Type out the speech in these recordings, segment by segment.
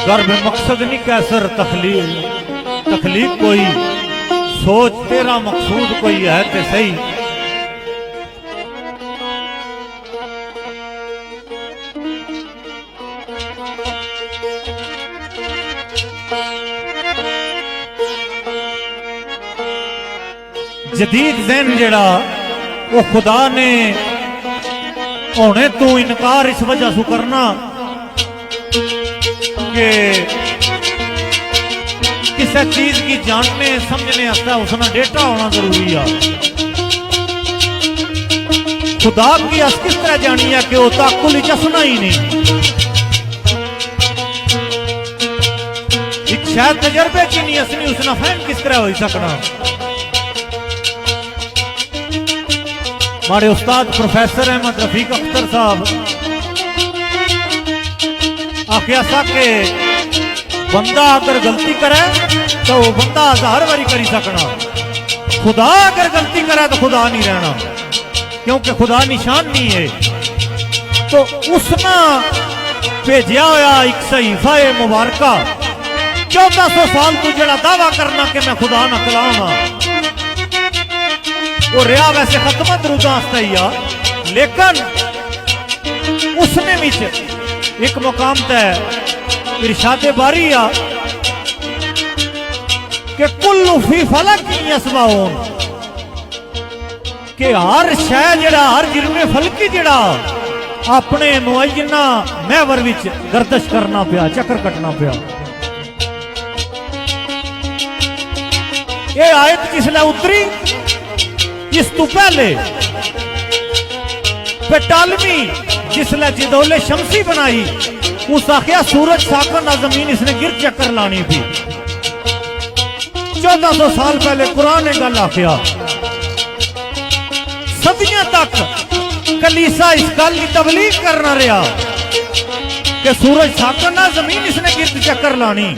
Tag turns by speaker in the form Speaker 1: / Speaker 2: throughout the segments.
Speaker 1: गर्भ मकसद नहीं कैसर तखलीक कोई, सोच तेरा मकसूद कोई है ते सही। जदीद ज़हन जड़ा वो खुदा ने होने तू इनकार इस वजह से करना कि किसी चीज की जानने समझने आता उसना डेटा होना जरूरी है। खुदा की अस किस तरह जानी है कि वो ताकुल चसना ही नहीं, एक शायद तजर्बे की नहीं असनी उसना फहम किस तरह हो सकना। हमारे उस्ताद प्रोफेसर अहमद रफीक अख्तर साहब आखिया सा के बंदा अगर गलती करे तो वो बंदा 1000 बारी करी सकना, खुदा अगर गलती करे तो खुदा नहीं रहना, क्योंकि खुदा निशान नहीं है। तो उसना भेजा होया एक सहीफा मुबारका 1400 साल तू जड़ा दावा करना कि मैं खुदा ना कलामा वो रहा वैसे खत्म दरूदा ही आ, लेकिन उसने भी एक मुकाम तय इरशादे बारी आ कि कुल्लु फी फलक यसबाऊन कि हर शय जड़ा हर जिरमे फलकी जड़ा अपने मुअय्यना महवर विच गर्दश करना पिया, चक्कर कटना पिया। ये आयत जिसले उतरी इस तू पहले पेटालवी जिसले जिदौले शमसी बनाई उस आखिया सूरज साकन जमीन इसने गिर चक्कर लानी थी। 1400 साल पहले कुरान ने गल आखिया, सदियां तक कलीसा इस गल की तबलीग करना रहा कि सूरज साकन जमीन इसने गिर चक्कर लानी।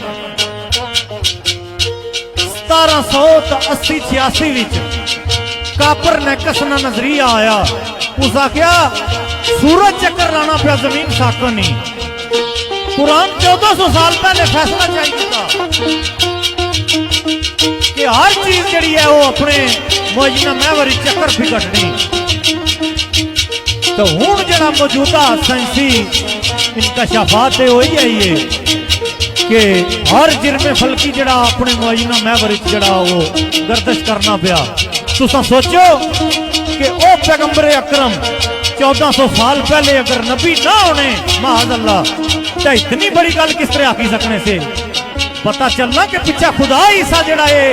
Speaker 1: 1780-86 विच कापर ने कसना नजरिया आया, उस आख्या सूरज चक्कर लाना पिया जमीन साकन नहीं। कुरान 1400 साल पहले फैसला चाहिए था कि हर चीज जड़ी है वो अपने मुअय्यना महवर चक्कर फिकटनी। तो हुण जड़ा मौजूदा साइंसी इंकशाफात हो ही है कि हर जिरमे फलकी जड़ा अपने मुअय्यना महवर जड़ा वो गर्दश करना पिया। तुसा सोचो कि ओ पैगंबरे अकरम 1400 साल पहले अगर नबी ना होने माज़ अल्लाह तो इतनी बड़ी गल किस तरह आखी सकने से पता चलना कि पिछा खुदा ही सा जड़ा है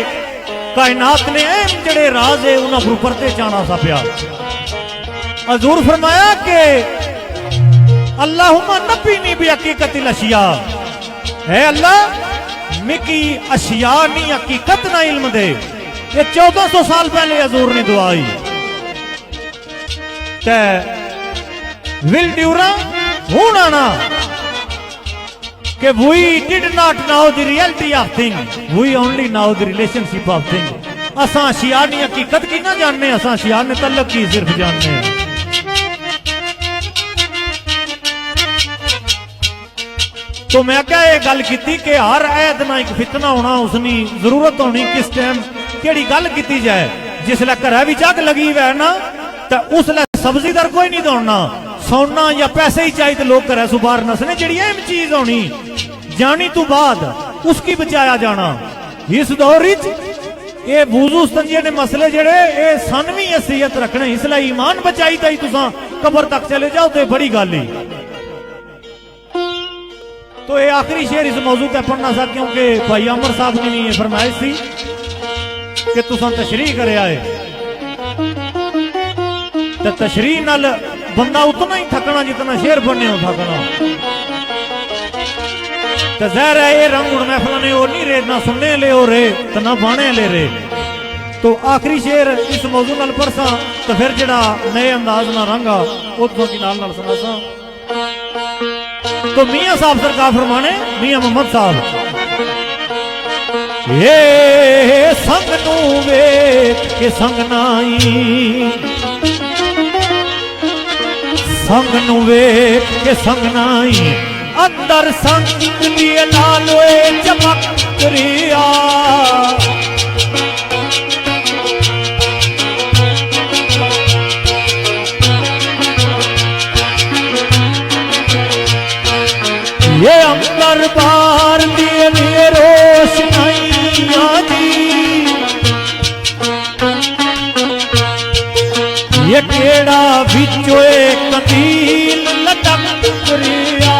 Speaker 1: कायनात ने जड़े राज है उन्होंने परते जाना सा पिया। हजूर फरमाया कि अल्लाहुम्मा नब्बिनी बि हकीकतिल अशिया, है अल्लाह मिकी अशिया नहीं हकीकत ना इल्म दे। ये 1400 साल पहले हजूर ने दुआई विल ड्यूरा हुण आना कि we did not know the reality of thing, we only know the relationship of thing। असा अशिया नी हकीकत की ना जानने, असा अशिया ने तल्लक की सिर्फ जानने। तो मैं क्या ये गल की कि हर ऐद ना एक फितना होना उसनी जरूरत होनी किस टाइम केड़ी गल की जाए। जिसले घर भी जग लगी वै ना तो उसले सब्जी दर कोई नहीं दौड़ना, सोना या पैसे ही चाहिए तो लोग घर सु बाहर नसने। जी अहम चीज होनी जानी तो बाद उसकी बचाया जाना। इस दौर ये वुजू संजे ने मसले जड़े ये सन भी हैसियत रखने, इसलिए ईमान बचाई तो ही तुसा कबर तक चले जाओ तो बड़ी गल ही। तो ये आखिरी शेर इस मौजू पर पढ़ना सा क्योंकि भाई अमर साहब ने भी ये फरमाइश थी कि तुसा तशरीह करे आए तो तशरीह नाल बंदा उतना ही थकना जितना शेर पढ़ने हो थकना। तो जहर है ये रंग उड़ महफल ने वो नहीं रे, ना सुनने ले हो रे तो ना बाने ले रे। तो आखिरी शेर इस मौजू नाल पढ़सा तो फिर जड़ा नए अंदाज ना रंगा उतों की नाल सुना। तो मियां साहब सरकार फरमाने, मियां मोहम्मद साहब, ये संग नू वेख के संग नाई, संग नू वेख के संग नाई, अंदर संग दिए लालोए चमक रिया ये अंदर बार दिए रोशनाइया जी ये केड़ा बिचोए कंदील लटक रिया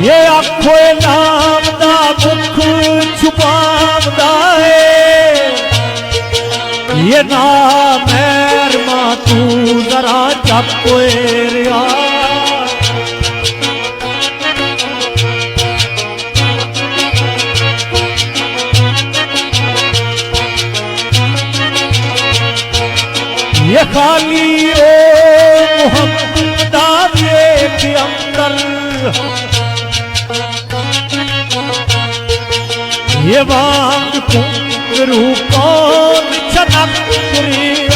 Speaker 1: ये आखो नाम दा मुख छुपावदा है ये ना मैर मां तू जरा चपोए रिया ये खाली ओ मोहब्बत दा के अंदर ये वांग कुंगरू कौन छनक